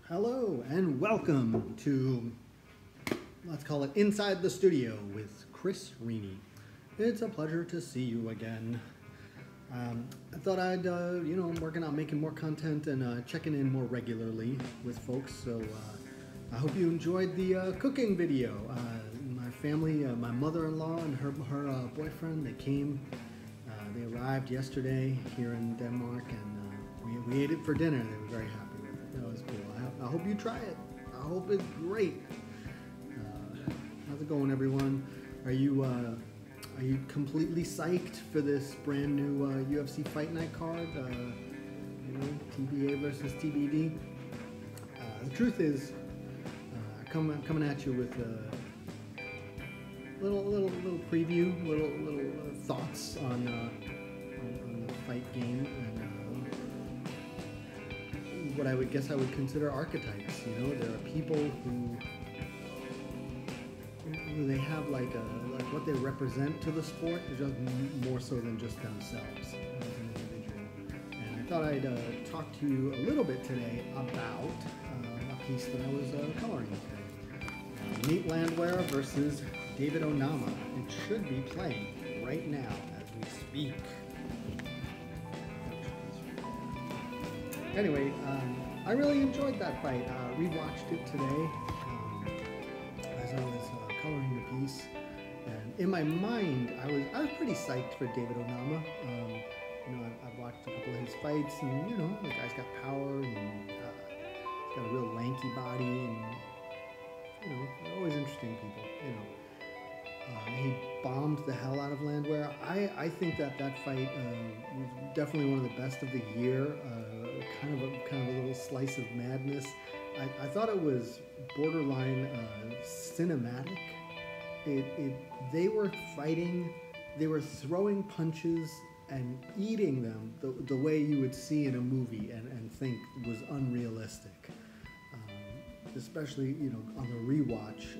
Hello and welcome to, let's call it Inside the Studio with Chris Cerrone. It's a pleasure to see you again. I thought I'm working on making more content and checking in more regularly with folks. So I hope you enjoyed the cooking video. My family, my mother-in-law and her boyfriend, they came. They arrived yesterday here in Denmark, and we ate it for dinner. They were very happy with it. That was cool. I hope you try it. I hope it's great. How's it going, everyone? Are you completely psyched for this brand new UFC Fight Night card? TBA versus TBD. The truth is, coming at you with a little preview, little thoughts on the fight game and what I would consider archetypes. You know, there are people who they have like what they represent to the sport is just more so than just themselves as an individual. And I thought I'd talk to you a little bit today about a piece that I was coloring today. Nate Landwher versus David Onama. It should be playing right now as we speak. Anyway, I really enjoyed that fight. Rewatched it today as I was coloring the piece, and in my mind, I was pretty psyched for David Onama. I've watched a couple of his fights, and the guy's got power, and he's got a real lanky body, and always interesting people. He bombed the hell out of Landwher. I think that fight was definitely one of the best of the year. Kind of a little slice of madness. I thought it was borderline cinematic. They were fighting, they were throwing punches and eating them the way you would see in a movie and think was unrealistic. Especially on the rewatch.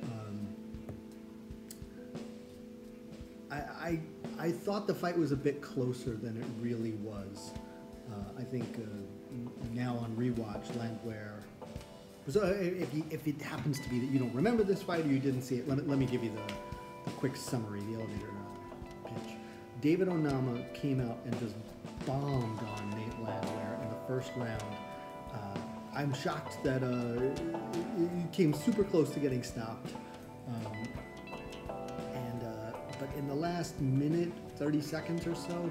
I thought the fight was a bit closer than it really was. I think now on rewatch, Landwher. So if it happens to be that you don't remember this fight or you didn't see it, let me give you the quick summary, the elevator pitch. David Onama came out and just bombed on Nate Landwher in the first round. I'm shocked that he came super close to getting stopped. But in the last minute, 30 seconds or so,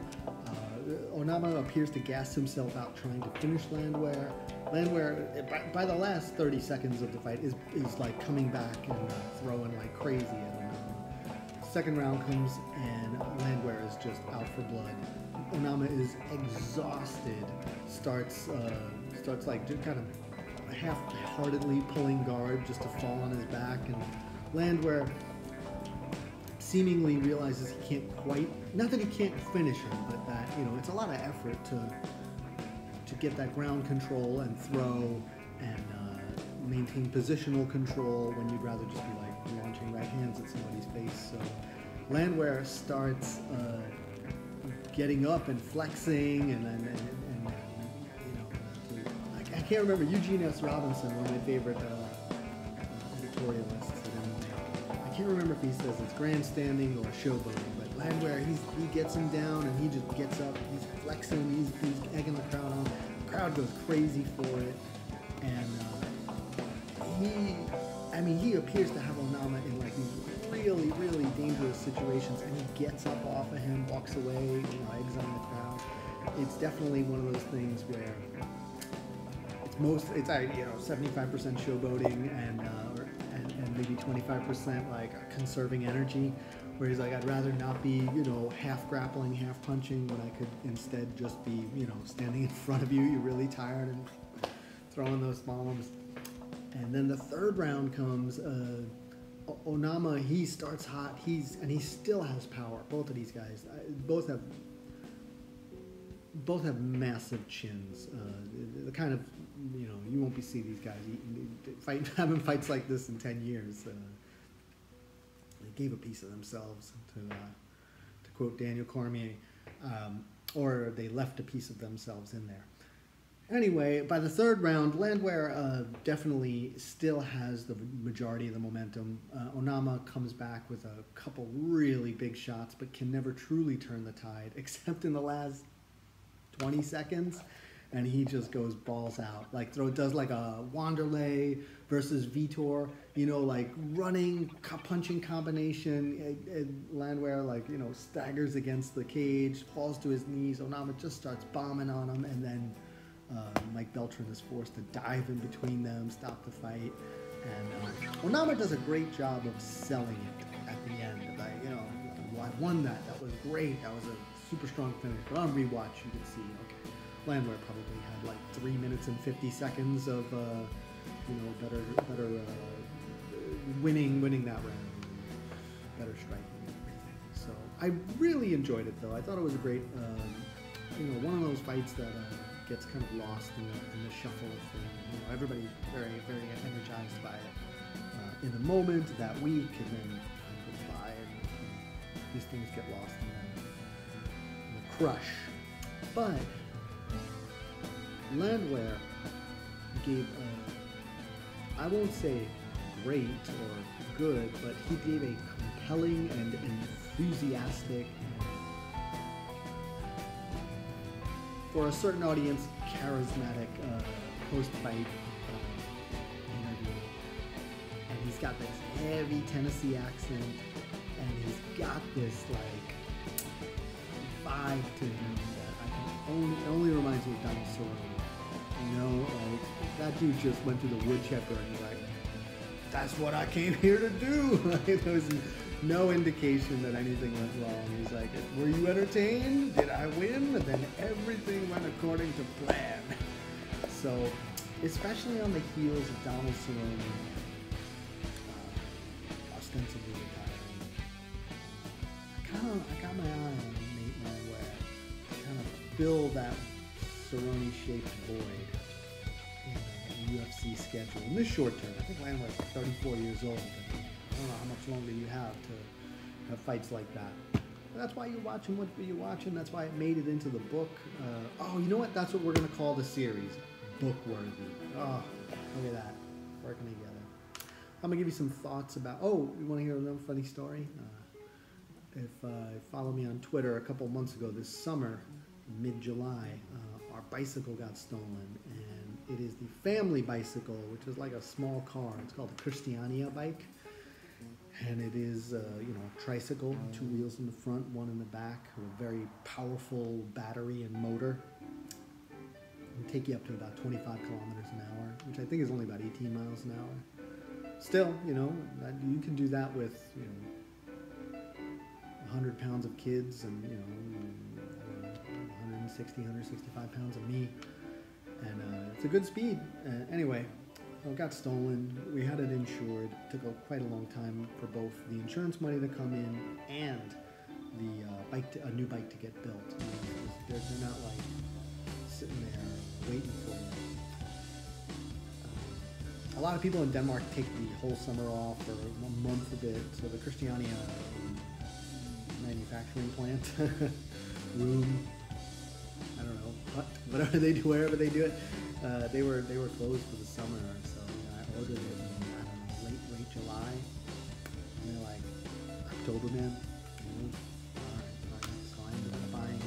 Onama appears to gas himself out trying to finish Landwher. Landwher, by the last 30 seconds of the fight, is like coming back and throwing like crazy at Onama. Second round comes and Landwher is just out for blood. Onama is exhausted, starts like just kind of half-heartedly pulling guard just to fall on his back, and Landwher seemingly realizes he can't quite, not that he can't finish him, but that it's a lot of effort to get that ground control and throw and maintain positional control when you'd rather just be like launching right hands at somebody's face. So Landwher starts getting up and flexing and I can't remember, Eugene S. Robinson, one of my favorite editorialists. I can't remember if he says it's grandstanding or showboating, but Landwher, he gets him down and he just gets up, he's flexing, he's egging the crowd on. The crowd goes crazy for it, and he appears to have Onama in like these really, really dangerous situations, and he gets up off of him, walks away, eggs on the crowd. It's definitely one of those things where it's 75% showboating and maybe 25% like conserving energy, where he's like, I'd rather not be half grappling, half punching, when I could instead just be standing in front of you. You're really tired and throwing those bombs. And then the third round comes. Onama, he starts hot. He still has power. Both of these guys, both have massive chins. The kind of you won't be seeing these guys having fights like this in 10 years. They gave a piece of themselves, to quote Daniel Cormier, or they left a piece of themselves in there. Anyway, by the third round, Landwher definitely still has the majority of the momentum. Onama comes back with a couple really big shots, but can never truly turn the tide, except in the last 20 seconds. And he just goes balls out. Like, does like a Wanderlei versus Vitor, you know, like running, punching combination. And Landwher, like, you know, staggers against the cage, falls to his knees. Onama just starts bombing on him, and then Mike Beltran is forced to dive in between them, stop the fight. And Onama does a great job of selling it at the end. Like, you know, well, I won that. That was great. That was a super strong finish. But on rewatch, you can see, okay, Landwher probably had like 3 minutes and 50 seconds of, you know, better winning that round, better striking and everything. So I really enjoyed it, though. I thought it was a great, you know, one of those fights that gets kind of lost in the shuffle of things. You know, everybody's very, very energized by it in the moment that week, and then time goes by, and these things get lost in the crush. But Landwher gave, I won't say great or good, but he gave a compelling and enthusiastic, for a certain audience, charismatic post-fight interview. And he's got this heavy Tennessee accent, and he's got this like vibe to him that I can only reminds me of Donald Cerrone. You know, like that dude just went to the woodchipper and he's like, "That's what I came here to do." Like, there was no indication that anything went wrong. He's like, "Were you entertained? Did I win?" And then everything went according to plan. So, especially on the heels of Donald Cerrone ostensibly retiring, I got my eye on Nate Landwher to kind of fill that Cerrone-shaped void in the UFC schedule in this short term. I think Landwehr's 34 years old. I don't know how much longer you have to have fights like that. But that's why you're watching what you're watching. That's why it made it into the book. Oh, you know what? That's what we're going to call the series. Book-worthy. Oh, look at that. Working together. I'm going to give you some thoughts about... Oh, you want to hear another funny story? If you follow me on Twitter, a couple months ago this summer, mid-July, our bicycle got stolen. And it is the family bicycle, which is like a small car. It's called a Christiania bike. And it is, you know, a tricycle, 2 wheels in the front, 1 in the back, with a very powerful battery and motor. It'll take you up to about 25 kilometers an hour, which I think is only about 18 miles an hour. Still, you know, you can do that with, you know, 100 pounds of kids and, you know, 160, 165 pounds of me. And it's a good speed. Anyway. It got stolen. We had it insured. It took quite a long time for both the insurance money to come in and the a new bike to get built. You know, they're not like sitting there waiting for you. A lot of people in Denmark take the whole summer off or a month of it. So the Christiania manufacturing plant room, I don't know, hut, whatever they do, wherever they do it. They were closed for the summer, so you know, I ordered it in, I don't know, late July, and they're like, October, man. You know, all right, so I ended up buying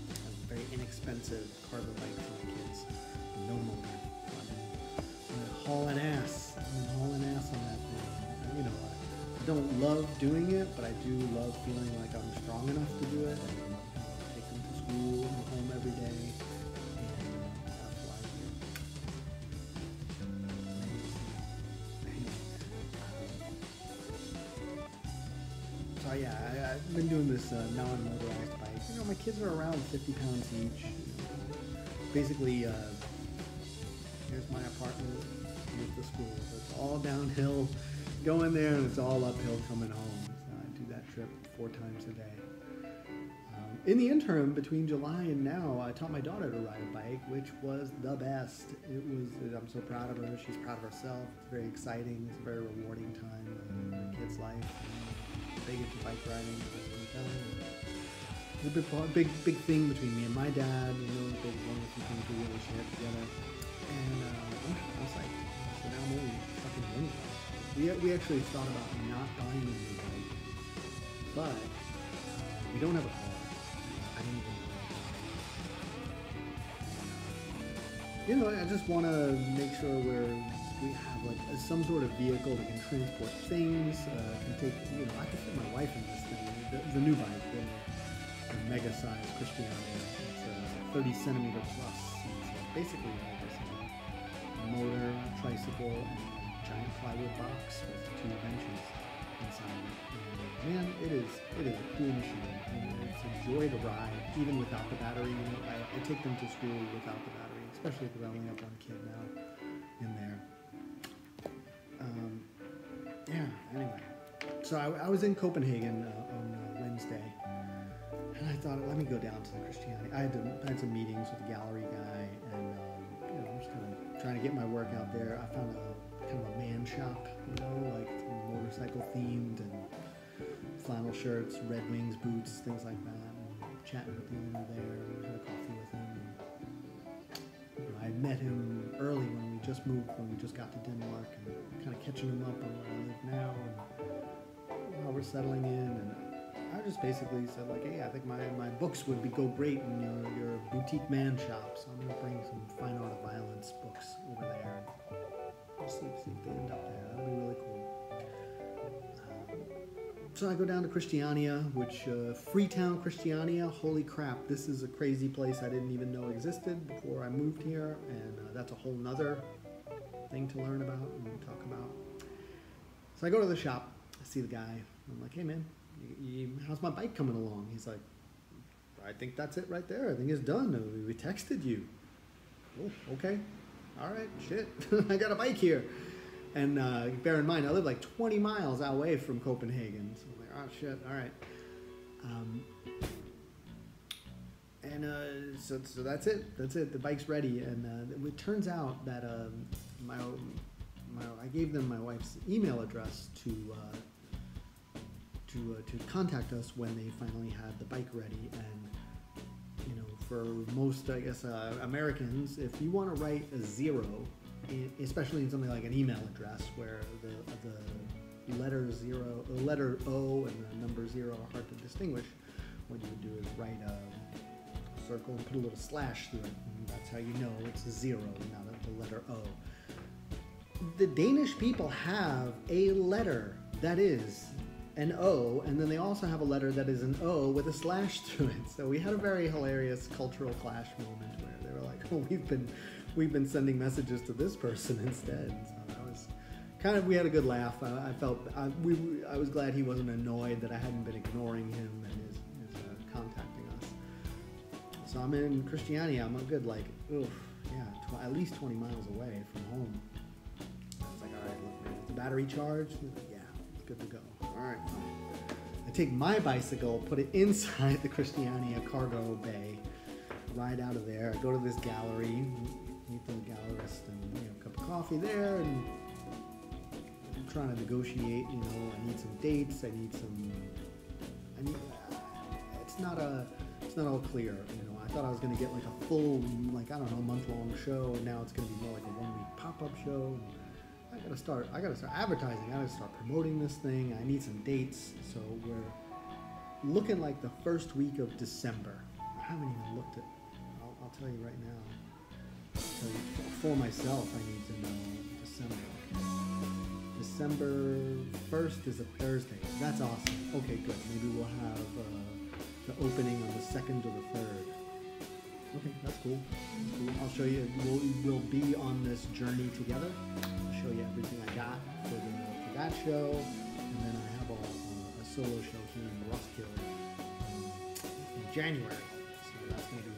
a very inexpensive cargo bike for my kids, no motor. I'm hauling ass. I'm hauling ass on that thing. You know, I don't love doing it, but I do love feeling like I'm strong enough to do it. And, take them to school, go home every day. So yeah, I've been doing this non-motorized bike. You know, my kids are around 50 pounds each. You know, basically, here's my apartment, here's the school. So it's all downhill going there, and it's all uphill coming home. So I do that trip 4 times a day. In the interim, between July and now, I taught my daughter to ride a bike, which was the best. I'm so proud of her. She's proud of herself. It's very exciting. It's a very rewarding time in her kid's life. Big into bike riding, big thing between me and my dad. You know, big one of the things we really shared together. And I was like, so now I'm only fucking one. We actually thought about not buying a new bike, but we don't have a car. I don't even know. You know, I just want to make sure we have like some sort of vehicle that can transport things. Can take, you know, I can fit my wife in this thing. The new bike, the mega size Christiane. It's 30 centimeter plus. It's basically a motor, tricycle, and a giant plywood box with 2 benches inside it. And man, it is a cool machine. And it's a joy to ride, even without the battery. You know, I take them to school without the battery, especially because I only have one kid now in there. Yeah, anyway. So I was in Copenhagen on Wednesday, and I thought, let me go down to the Christiane. I had some meetings with the gallery guy, and you know, I'm just kind of trying to get my work out there. I found kind of a man shop, you know, like motorcycle themed and flannel shirts, Red Wings boots, things like that. And chatting with the owner there, had a coffee with him. And, you know, I met him early when we just moved, when we just got to Denmark, and kind of catching him up on where I live now and how we're settling in. And I just basically said, like, hey, I think my books would go great in your boutique man shop, so I'm going to bring some fine art of violence books over there. We'll see if they end up there. That'll be really cool. So I go down to Christiania, which, Freetown, Christiania, holy crap, this is a crazy place I didn't even know existed before I moved here, and that's a whole nother thing to learn about and talk about. So I go to the shop, I see the guy, I'm like, hey man, how's my bike coming along? He's like, I think that's it right there, I think it's done, we texted you. Oh, okay, all right, shit, I got a bike here. And bear in mind, I live like 20 miles away from Copenhagen. So I'm like, oh shit, all right. So that's it. That's it. The bike's ready. And it turns out that I gave them my wife's email address to contact us when they finally had the bike ready. And you know, for most, I guess, Americans, if you want to write a 0, especially in something like an email address where the letter O and the number 0 are hard to distinguish, what you would do is write a circle and put a little slash through it, and that's how you know it's a 0, not the letter O. The Danish people have a letter that is an O, and then they also have a letter that is an O with a slash through it. So we had a very hilarious cultural clash moment where they were like, oh, we've been sending messages to this person instead. So that was kind of, we had a good laugh. I was glad he wasn't annoyed that I hadn't been ignoring him and his contacting us. So I'm in Christiania. I'm a good, like, at least 20 miles away from home. I was like, all right, look, man, is the battery charged? He's like, yeah, it's good to go. All right, fine. I take my bicycle, put it inside the Christiania cargo bay, ride out of there, I go to this gallery, meet the gallerist, and a cup of coffee there, and I'm trying to negotiate. I need some dates. It's not all clear. I thought I was going to get like a full, month-long show, and now it's going to be more like a one-week pop-up show. I gotta start advertising. I gotta start promoting this thing. I need some dates. So we're looking like the first week of December. I haven't even looked at. I'll tell you right now. So for myself, I need to know December. December 1st is a Thursday. That's awesome. Okay, good. Maybe we'll have the opening on the 2nd or the 3rd. Okay, that's cool. I'll show you. We'll be on this journey together. I'll show you everything I got for that show, and then I have a solo show here in Roskilde in January. So that's going to be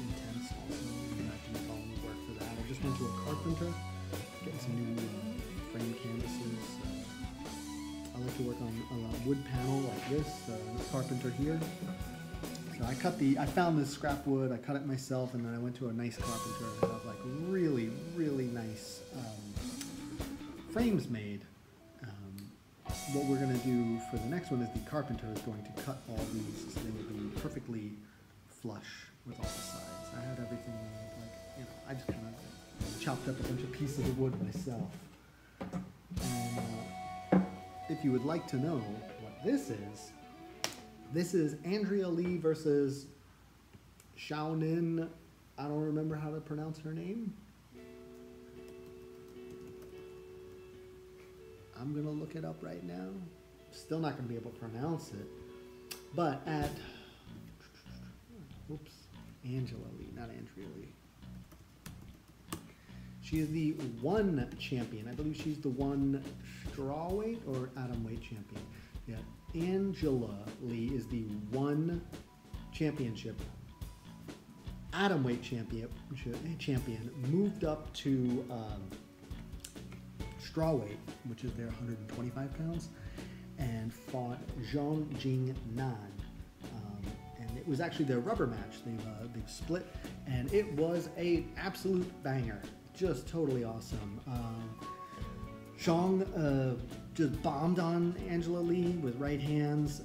intense. Also, I can follow me work for that. I just went to a carpenter, getting some new frame canvases. I like to work on a wood panel like this. Carpenter here. So I found this scrap wood, I cut it myself, and then I went to a nice carpenter and had like really, really nice frames made. what we're going to do for the next one is the carpenter is going to cut all these so they will be perfectly flush with all the sides. I had everything, like, you know, I just kind of chopped up a bunch of pieces of wood myself. And if you would like to know what this is Andrea Lee versus Xiaonin. I don't remember how to pronounce her name. I'm going to look it up right now. Still not going to be able to pronounce it. But at, oops, Angela Lee, not Andrea Lee. She is the one champion. I believe she's the one strawweight or atomweight champion. Yeah, Angela Lee is the one championship atomweight champion, moved up to strawweight, which is their 125 pounds, and fought Zhang Jing Nan. And it was actually their rubber match. They've split, and it was a absolute banger. Just totally awesome. Zhang just bombed on Angela Lee with right hands,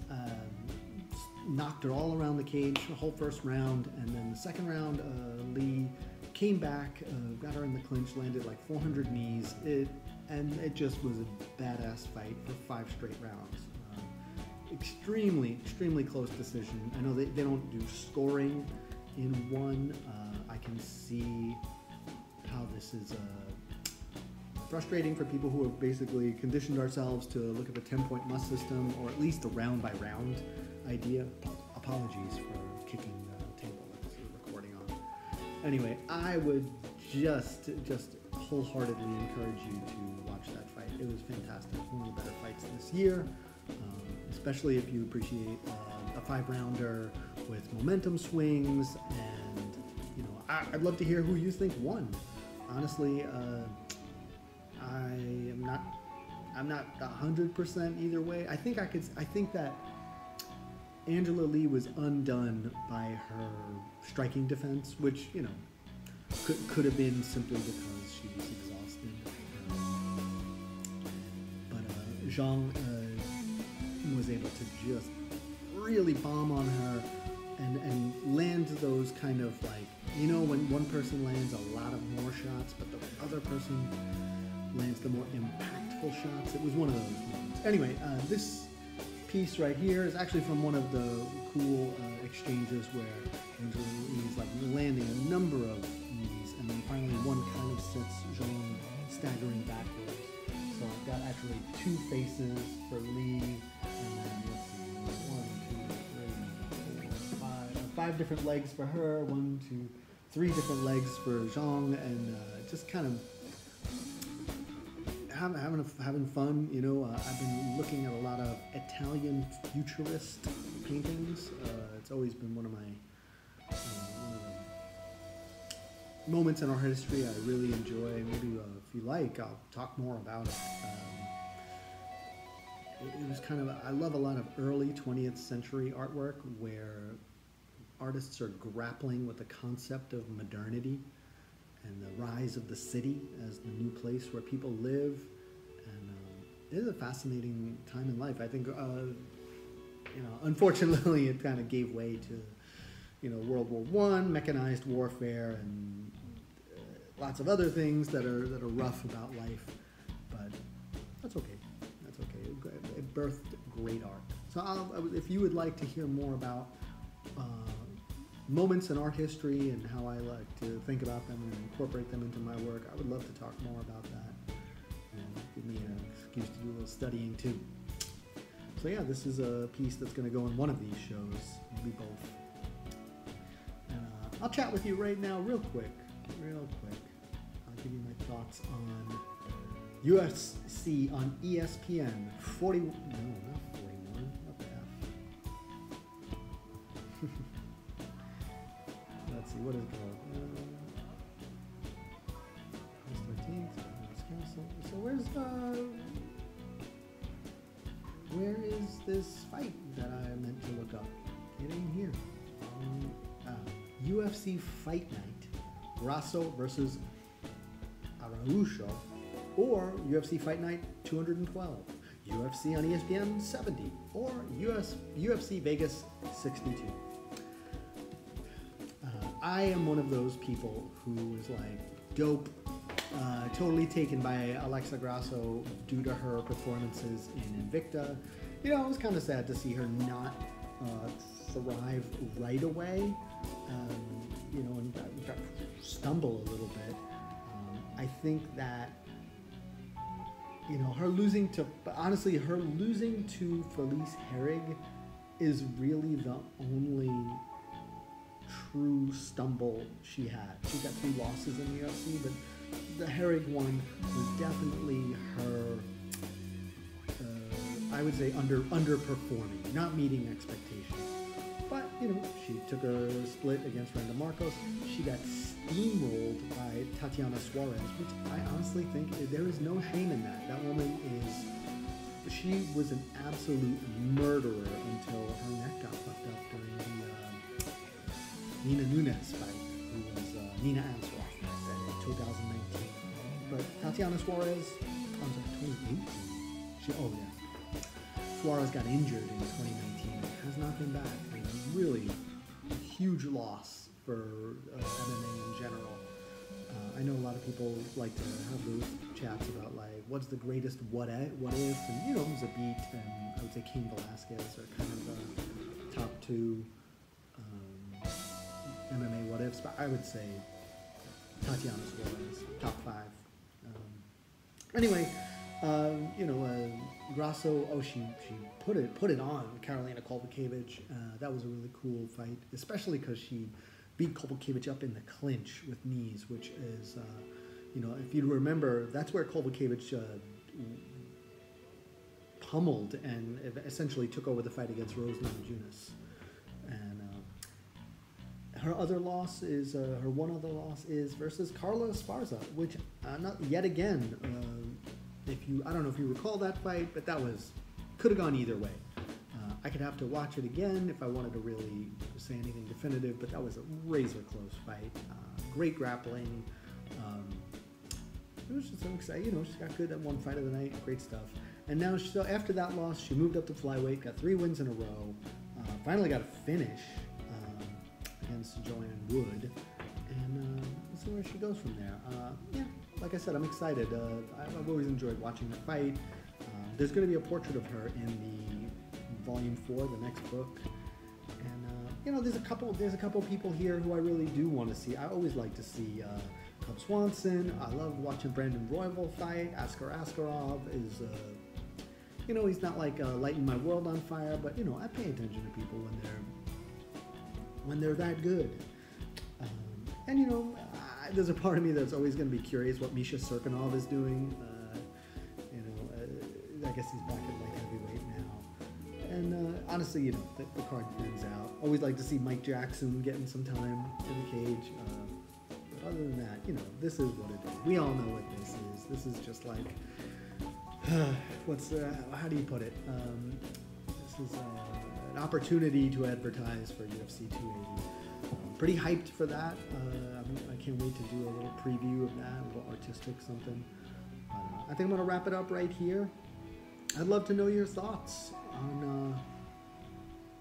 knocked her all around the cage the whole first round, and then the second round, Lee came back, got her in the clinch, landed like 400 knees. It just was a badass fight for 5 straight rounds. Extremely close decision. I know they don't do scoring in one. I can see how this is frustrating for people who have basically conditioned ourselves to look at the 10-point must system, or at least a round-by-round idea. Apologies for kicking the table that this is recording on. Anyway, I would just wholeheartedly encourage you to watch that fight. It was fantastic. It's one of the better fights this year, especially if you appreciate a 5-rounder with momentum swings. And you know, I'd love to hear who you think won. Honestly, I'm not 100% either way. I think that Angela Lee was undone by her striking defense, which, you know, could have been simply because she was exhausted. But Zhang was able to just really bomb on her and land those kind of, like, you know, when one person lands a lot of more shots, but the other person lands the more impactful shots. It was one of those moments. Anyway, this piece right here is actually from one of the cool exchanges where Angela Lee is like landing a number of knees, and then finally one kind of sets Zhang staggering backwards. So I've got actually 2 faces for Lee, and then let's see, 1, 2, 3, 4, 5 different legs for her, 1, 2, 3 different legs for Zhang, and just kind of having fun. You know, I've been looking at a lot of Italian futurist paintings. It's always been one of my moments in our history I really enjoy. Maybe if you like, I'll talk more about it. It was kind of, I love a lot of early 20th century artwork where artists are grappling with the concept of modernity and the rise of the city as the new place where people live. And it is a fascinating time in life. I think, you know, unfortunately it kind of gave way to, you know, World War I, mechanized warfare, and lots of other things that are rough about life. But that's okay. That's okay. It birthed great art. So if you would like to hear more about moments in art history and how I like to think about them and incorporate them into my work, I would love to talk more about that. And give me an excuse to do a little studying too. So yeah, this is a piece that's going to go in one of these shows, maybe both. And I'll chat with you right now real quick. I'll give you my thoughts on UFC on ESPN. 40, no, not 41, what the F? Let's see, what is it called? August 13th, so where is this fight that I meant to look up? It ain't here. UFC Fight Night, Grasso versus Araujo, or UFC Fight Night 212. UFC on ESPN 70 or UFC Vegas 62. I am one of those people who is like dope, totally taken by Alexa Grasso due to her performances in Invicta. You know, it was kind of sad to see her not thrive right away, you know, and stumble a little bit. I think that, you know, her losing to Felice Herrig is really the only true stumble she had. She got 3 losses in the UFC, but the Herrig one was definitely her, I would say, underperforming, not meeting expectations. But, you know, she took a split against Randa Marcos. She got steamrolled by Tatiana Suarez, which I honestly think there is no shame in that. That woman she was an absolute murderer until her neck got fucked up during the Nina Nunes fight, who was Nina Ansaroff in 2019. But Tatiana Suarez, 2018? Suarez got injured in 2019. Has not been back. It was really a huge loss for MMA in general. I know a lot of people like to have those chats about like what's the greatest what if, and you know, Zabit and I would say Cain Velasquez are kind of the top 2 MMA what ifs, but I would say Tatiana Suarez, top 5. Anyway, you know, Grasso, she put it on Karolina Kowalkiewicz. That was a really cool fight, especially because she beat Kowalkiewicz up in the clinch with knees, which is, you know, if you remember, that's where Kowalkiewicz pummeled and essentially took over the fight against Rose Namajunas. And her one other loss is versus Carla Esparza, which not yet again. I don't know if you recall that fight, but that could have gone either way. I could have to watch it again if I wanted to really say anything definitive, but that was a razor close fight. Great grappling. It was just so exciting. You know, she got good at one fight of the night. Great stuff. And now, after that loss, she moved up to flyweight, got 3 wins in a row. Finally got a finish against Joanne Wood, and we'll see where she goes from there. Yeah, like I said, I'm excited. I've always enjoyed watching the fight. There's going to be a portrait of her in the Volume 4, the next book, and you know, there's a couple people here who I really do want to see. I always like to see Cub Swanson. I love watching Brandon Royval fight. Askar Askarov is, you know, he's not like lighting my world on fire, but you know, I pay attention to people when they're that good. And you know, there's a part of me that's always going to be curious what Misha Serkinov is doing. You know, I guess he's back at light heavyweight now. And honestly, you know, the card thins out. Always like to see Mike Jackson getting some time in the cage. But other than that, you know, this is what it is. We all know what this is. This is just like, how do you put it? This is an opportunity to advertise for UFC 280. Pretty hyped for that. I can't wait to do a little preview of that, a little artistic something. I think I'm going to wrap it up right here. I'd love to know your thoughts on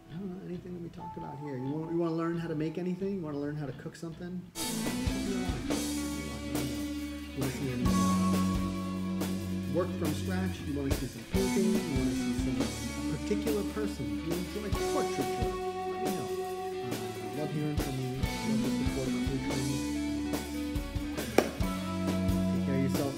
I don't know, anything that we talked about here. You want to learn how to make anything? You want to learn how to cook something? You want to see any work from scratch? You want to see some painting? You want to see some particular person? You enjoy portraiture? Let me know. I love hearing from you. I love the support of the patrons. Take care of yourself.